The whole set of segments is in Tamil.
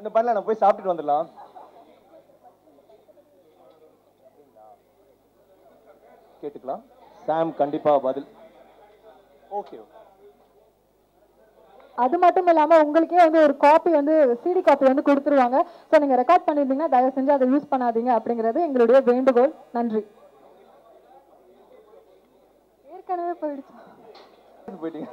இந்த பண்ணல நான் போய் சாப்பிட்டுட்டு வந்துடலாம். கேட்டுக்கலாம். சாம் கண்டிப்பா பதில். ஓகே. அது மட்டும் இல்லாம உங்களுக்கே வந்து ஒரு காப்பி வந்து சிடி காப்பி வந்து கொடுத்துருவாங்க. ஸோ நீங்க ரெக்கார்ட் பண்ணியிருந்தீங்கன்னா தயவு செஞ்சு அதை யூஸ் பண்ணாதீங்க அப்படிங்கிறது எங்களுடைய வேண்டுகோள். நன்றி. ஏற்கனவே போயிட்டீங்க.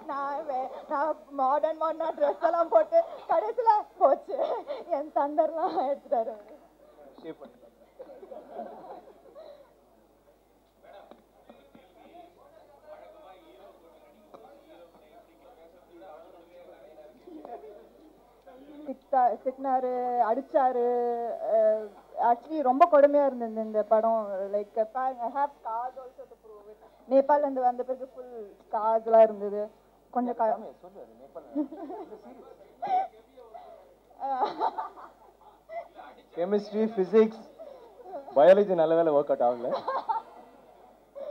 நான் மாடர்ன் ட்ரெஸ் எல்லாம் போட்டு கடைசியில போச்சு என் தந்தர்லாம் எடுத்துட்டாரு. திட்டினாரு, அடிச்சாரு. ஆக்சுவலி ரொம்ப கொடுமையா இருந்தது இந்த படம். Like I have scars also to prove it. நேபாள்ல இருந்து வந்த பிறகு ஃபுல் ஸ்கார்ஸ்லாம் இருந்தது. கொஞ்சம் கெமிஸ்ட்ரி, பிசிக்ஸ், பயாலஜி நல்ல வேலை ஒர்க் அவுட் ஆகல.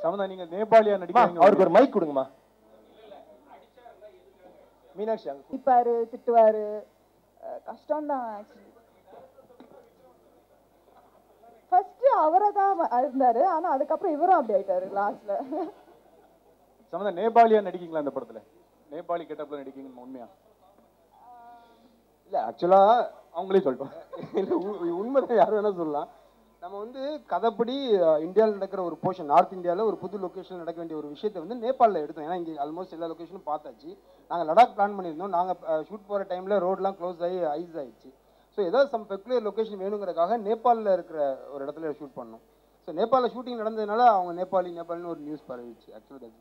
சமந்தா நீங்க நேபாளியா நடிக்கிறீங்க. அவருக்கு ஒரு மைக் கொடுங்கம்மா. மீனாட்சி அங்க திப்பாரு, திட்டுவாரு. கஷ்டம்தான் ஆக்சுவலி. ஃபர்ஸ்ட் அவரை தான் இருந்தாரு, ஆனா அதுக்கப்புறம் இவரும் அப்படி ஆயிட்டாரு லாஸ்ட்ல. சமந்தா நேபாளியா நடிக்கீங்களா இந்த படத்துல? நேபாளி கெட்டப்ல நடிக்கீங்க உண்மையா? இல்ல ஆக்சுவலா அவங்களே சொல்லிட்டோம். இல்லை உண்மைதான், யாரும் வேணா சொல்லலாம். நம்ம வந்து கதைப்படி இந்தியாவில் நடக்கிற ஒரு போர்ஷன், நார்த் இந்தியாவில் ஒரு புது லொக்கேஷன் நடக்க வேண்டிய ஒரு விஷயத்தை வந்து நேபாளில் எடுத்தோம். ஏன்னா இங்கே ஆல்மோஸ்ட் எல்லா லொக்கேஷனும் பார்த்தாச்சு. நாங்கள் லடாக் பிளான் பண்ணியிருந்தோம். நாங்கள் ஷூட் போகிற டைமில் ரோடெலாம் க்ளோஸ் ஆகி ஐஸ் ஆயிடுச்சு. ஸோ ஏதாவது சம் பெக்குலர் லொக்கேஷன் வேணுங்கிறதுக்காக நேபாளில் இருக்கிற ஒரு இடத்துல ஷூட் பண்ணோம். ஸோ நேபாளில் ஷூட்டிங் நடந்ததுனால அவங்க நேபாளின்னு ஒரு நியூஸ் பரவிச்சு. ஆக்சுவலி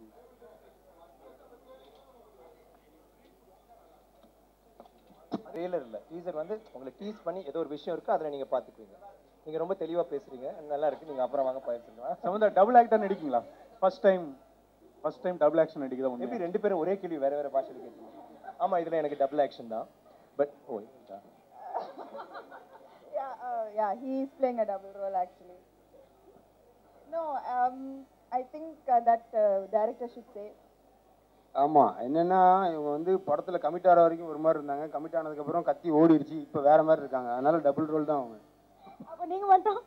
ட்ரெய்லர் இல்ல, டீசர் வந்து உங்களை டீஸ் பண்ணி ஏதோ ஒரு விஷயம் இருக்கு, அதுல நீங்க பாத்துக்குவீங்க. நீங்க ரொம்ப தெளிவா பேசுறீங்க, நல்லா இருக்கு. நீங்க அப்புறம் வாங்க பேசிக்கலாம். சமந்தா டபுள் ஆக்டர் நடிக்கீங்களா? ஃபர்ஸ்ட் டைம் டபுள் ஆக்ஷன் நடிக்கிறதா? எப்படி ரெண்டு பேரும் ஒரே கேள்வி வேற வேற பாஷையில கேட்டீங்க? ஆமா, இதுல எனக்கு டபுள் ஆக்ஷன் தான். But Yeah, he is playing a double role actually. No, I think that director should say. ஆமாம், என்னென்னா இவங்க வந்து படத்தில் கமிட் ஆகிற வரைக்கும் ஒரு மாதிரி இருந்தாங்க. கமிட் ஆனதுக்கப்புறம் கத்தி ஓடிடுச்சு, இப்போ வேற மாதிரி இருக்காங்க. அதனால டபுள் ரோல் தான் அவங்க. அப்போ நீங்க மட்டும்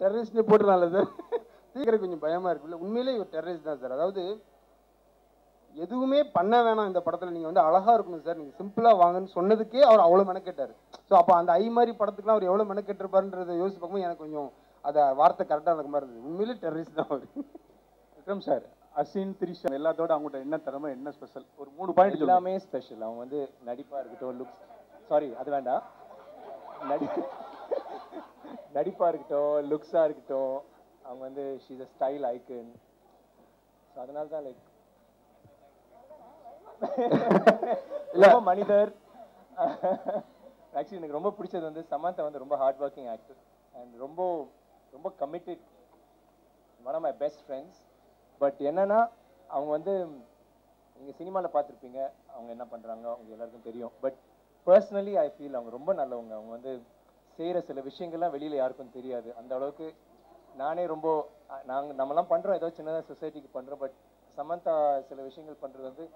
டெரரிஸ்ட்னு போட்டுடலாம்ல சார்? சீக்கிரம் கொஞ்சம் பயமாக இருக்குல்ல. உண்மையிலே இவர் டெரரிஸ்ட் தான் சார். அதாவது எதுவுமே பண்ண வேணாம் இந்த படத்தில், நீங்கள் வந்து அழகாக இருக்கணும் சார், நீங்கள் சிம்பிளாக வாங்கன்னு சொன்னதுக்கே அவர் அவ்வளோ மெனக்கெட்டார். ஸோ அப்போ அந்த ஐ மாதிரி படத்துக்குலாம் அவர் எவ்வளோ மெனக்கெட்டிருப்பாருன்றதை யோசிச்சு பார்க்கும்போது எனக்கு கொஞ்சம் அதை வார்த்தை கரெக்டாக இருக்க மாதிரி இருந்தது. உண்மையிலே டெரரிஸ்ட் தான் அவர். விக்ரம் சார், அசின், திரிஷா எல்லாத்தோட அவங்கள்ட்ட என்ன திறமை, என்ன ஸ்பெஷல்? ஒரு 3 பாயிண்ட். எல்லாமே ஸ்பெஷல். அவங்க வந்து நடிப்பா இருக்கட்டும், லுக்ஸ், சாரி அது வேண்டாம், நடிப்பா இருக்கட்டும், லுக்ஸா இருக்கட்டும், அவங்க வந்து she's a style icon. So அதனால தான் லைக் ரொம்ப மனிதர். ஆக்சுவலி எனக்கு ரொம்ப பிடிச்சது வந்து சமந்தா வந்து ரொம்ப ஹார்ட் ஒர்க்கிங் ஆக்டர் அண்ட் ரொம்ப ரொம்ப committed, one of my best friends. But என்னன்னா அவங்க வந்து நீங்கள் சினிமாவில் பார்த்துருப்பீங்க அவங்க என்ன பண்ணுறாங்க, அவங்க எல்லாருக்கும் தெரியும். பட் பர்சனலி ஐ ஃபீல் அவங்க ரொம்ப நல்லவங்க. அவங்க வந்து செய்கிற சில விஷயங்கள்லாம் வெளியில் யாருக்கும் தெரியாது. அந்த அளவுக்கு நானே ரொம்ப நம்மலாம் பண்ணுறோம், ஏதோ சின்னதாக சொசைட்டிக்கு பண்ணுறோம். பட் சமந்தா சில விஷயங்கள் பண்ணுறது வந்து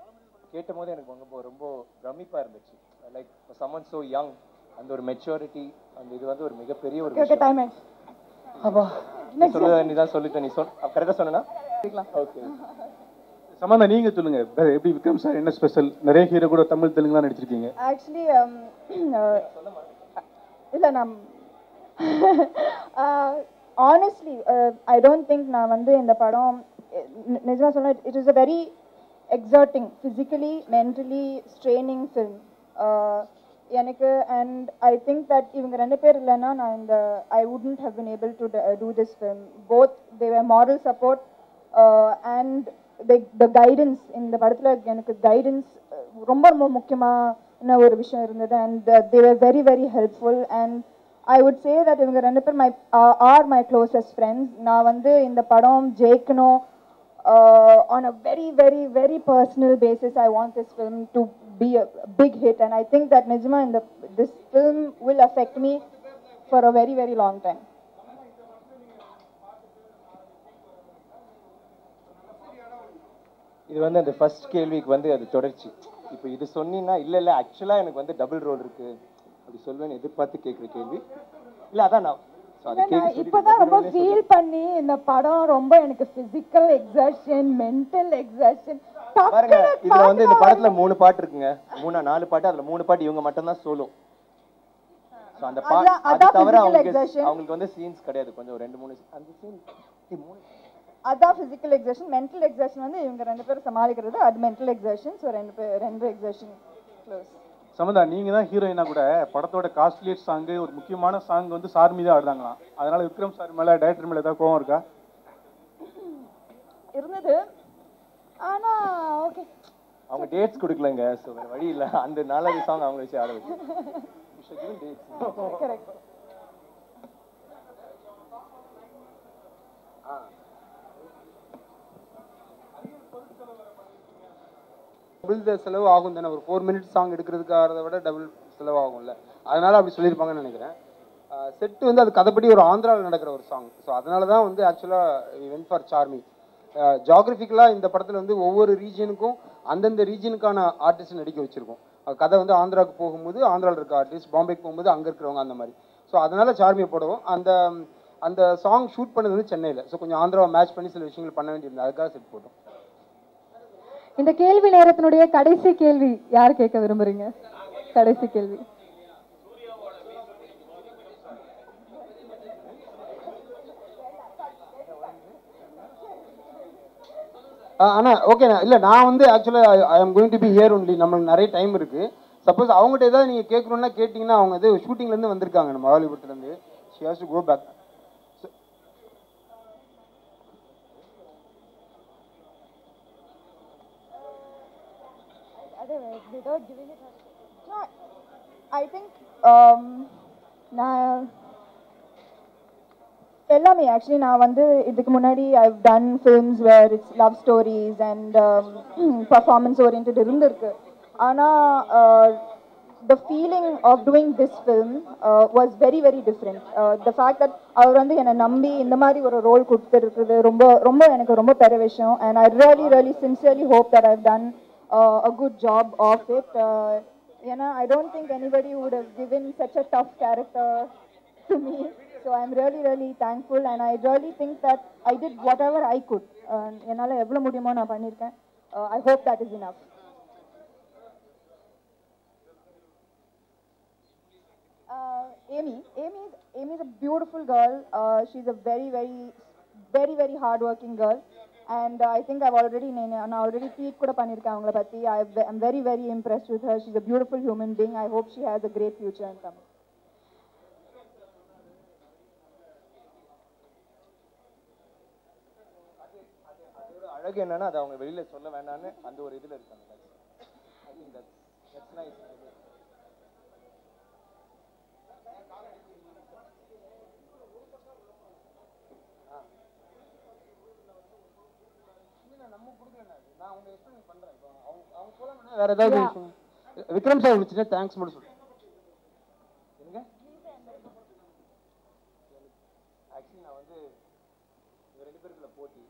கேட்டும் போது எனக்கு ரொம்ப பிரமிப்பாக இருந்துச்சு. லைக் சமன் ஸோ யங், அந்த ஒரு மெச்சூரிட்டி, அந்த இது வந்து ஒரு மிகப்பெரிய ஒரு விஷயம். அப்பா நீ தான் சொல்லிட்டேன், நீ கரெக்டாக சொன்னா. ஓகே சமந்தா நீங்க சொல்லுங்க, எப்படி விக்ரம் சார் என்ன ஸ்பெஷல்? நிறைய ஹீரோ கூட தமிழ் தெலுங்குலாம் நடிச்சிருக்கீங்க. ஆக்சுவலி இல்லை நான் ஆனஸ்ட்லி ஐ டோன்ட் திங்க் நான் வந்து இந்த படம் நிஜமாக சொன்ன it is a very exerting, physically, mentally straining film. எனக்கு and I think that இவங்க ரெண்டு பேர் இல்லைன்னா நான் இந்த I wouldn't have been able to do this film. Both they were moral support and the guidance. இந்த படத்தில் எனக்கு கைடன்ஸ் ரொம்ப ரொம்ப முக்கியமான ஒரு விஷயம் இருந்தது. and they were very very helpful and I would say that இவங்க ரெண்டு பேர் are my closest friends. நான் வந்து இந்த படம் ஜெயிக்கணும் on a very very very personal basis. I want this film to be a big hit. And I think that Nijma in this film will affect me for a very, very long time. இது வந்து அந்த ஃபர்ஸ்ட் கேள்விக்கு வந்து அது தொடர்ச்சி. இப்போ இது சொன்னீங்கன்னா இல்லை ஆக்சுவலாக எனக்கு வந்து டபுள் ரோல் இருக்கு அப்படி சொல்வேன்னு எதிர்பார்த்து கேட்குற கேள்வி இல்லை. அதான் நான் இப்பதான் ரொம்ப ஃபீல் பண்ணி இந்த படம் ரொம்ப எனக்கு பிசிக்கல் எக்ஸர்ஷன், மென்டல் எக்ஸர்ஷன். பாருங்க, இதுல வந்து இந்த படத்துல 3 பாட்டு இருக்குங்க, 4 பாட்டு. அதுல 3 பாட்டு இவங்க மட்டும் தான் சோலோ. சோ அந்த அது தவிர அவங்களுக்கு வந்து சீன்ஸ் கிடையாது. கொஞ்சம் 2-3 அந்த சீன் 3 அதான் பிசிக்கல் எக்ஸர்ஷன். மென்டல் எக்ஸர்ஷன் வந்து இவங்க 2 பேரும் சமாளிக்கிறது, அது mental exertion. So 2 exertion close. Samantha, நீங்க தான் ஹீரோயினா கூட படத்தோட காஸ்ட்லியஸ்ட் சாங், ஒரு முக்கியமான சாங் வந்து சார் மீது ஆடுறாங்களாம். அதனால விக்ரம் சார் மேல, டைரக்டர் மேல ஏதாவது கோவம் இருக்கா? இருந்தது, ஆனா ஓகே. அவங்க டேட்ஸ் கொடுக்கலங்க, சோ வேற வழி இல்ல. அந்த 4வது சாங் அவங்க வச்சு ஆட வச்சு. கரெக்ட். டபுள் செலவு ஆகும் தானே, ஒரு 4 மினிட் சாங் எடுக்கிறதுக்காக விட டபுள் செலவு ஆகும்ல, அதனால அப்படி சொல்லியிருப்பாங்கன்னு நினைக்கிறேன். செட்டு வந்து அது கதைப்படி ஒரு ஆந்திராவில் நடக்கிற ஒரு சாங். ஸோ அதனால தான் வந்து ஆக்சுவலாக வென் ஃபார் சார்மி. ஜியாகிரபிக்கலாக இந்த படத்தில் வந்து ஒவ்வொரு ரீஜனுக்கும் அந்தந்த ரீஜனுக்கான ஆர்டிஸ்ட் நடிக்க வச்சிருக்கோம். கதை வந்து ஆந்திராவுக்கு போகும்போது ஆந்திராவில் இருக்க ஆர்டிஸ்ட், பாம்பேக்கு போகும்போது அங்கே இருக்கிறவங்க, அந்த மாதிரி. ஸோ அதனால சார்மியை போடுவோம். அந்த சாங் ஷூட் பண்ணது வந்து சென்னையில். ஸோ கொஞ்சம் ஆந்திராவை மேட்ச் பண்ணி சில விஷயங்கள் பண்ண வேண்டியிருந்தது, அதுக்காக செட் போட்டோம். இந்த கேள்வி நேரத்தினுடைய கடைசி கேள்வி யார் கேட்க விரும்புறீங்க? கடைசி கேள்வி. ஆனா ஓகே, இல்லை நான் வந்து ஆக்சுவலாக I am going to be here only. நம்மளுக்கு நிறைய டைம் இருக்கு. சப்போஸ் அவங்ககிட்ட ஏதாவது நீங்கள் கேட்கணுன்னா கேட்டிங்கன்னா, அவங்க இது ஷூட்டிங்லேருந்து வந்திருக்காங்க நம்ம ஹாலிவுட்லேருந்து. She has to go back. Without giving it no, I think நான் எல்லாமே ஆக்சுவலி நான் வந்து இதுக்கு முன்னாடி I've done films where it's love stories and performance oriented இருந்திருக்கு. ஆனால் the feeling of doing this film was very very different. The fact that அவர் வந்து என்னை நம்பி இந்த மாதிரி ஒரு ரோல் கொடுத்துருக்குது ரொம்ப ரொம்ப எனக்கு ரொம்ப பெரிய விஷயம். And I really really sincerely hope that I've done a good job of it. I don't think anybody would have given such a tough character to me. So I'm really really thankful and I really think that I did whatever I could. என்னால எவ்வளவு முடியுமோ நான் பண்ணிருக்கேன். I hope that is enough. Amy is a beautiful girl. She's a very very very very hardworking girl. And I think I've already tweet kuda pannirken avangala patti. I'm very very impressed with her. She's a beautiful human being. I hope she has a great future in Tamil. அதோட அழகு என்னன்னா அது அவங்க வெளியில சொல்ல வேண்டாம்னு அந்த ஒரு இதுல இருக்காங்க. I think that's nice. வேற ஏதாவது விஷயம் விக்ரம் சார் முடிச்சுட்டு தேங்க்ஸ் மட்டும் சொல்லுங்க. ஆக்சுவலி நான் வந்து இவங்க 2 பேருக்குள்ள போட்டி.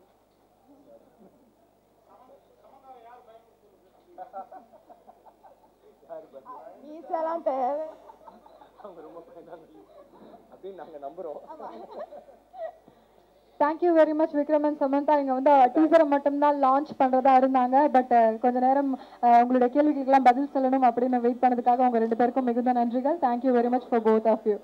நீச்சலாம் தேவை, அவங்க ரொம்ப பயந்தாங்க அப்படின்னு நாங்க நம்புறோம். Thank you very much Vikram and Samantha. இங்கே வந்து டீசரை மட்டும்தான் லான்ச் பண்ணுறதா இருந்தாங்க. பட் கொஞ்ச நேரம் உங்களுடைய கேள்விகளுக்கெல்லாம் பதில் சொல்லணும் அப்படின்னு வெயிட் பண்ணதுக்காக உங்கள் 2 பேருக்கும் மிகுந்த நன்றிகள். Thank you very much for both of you.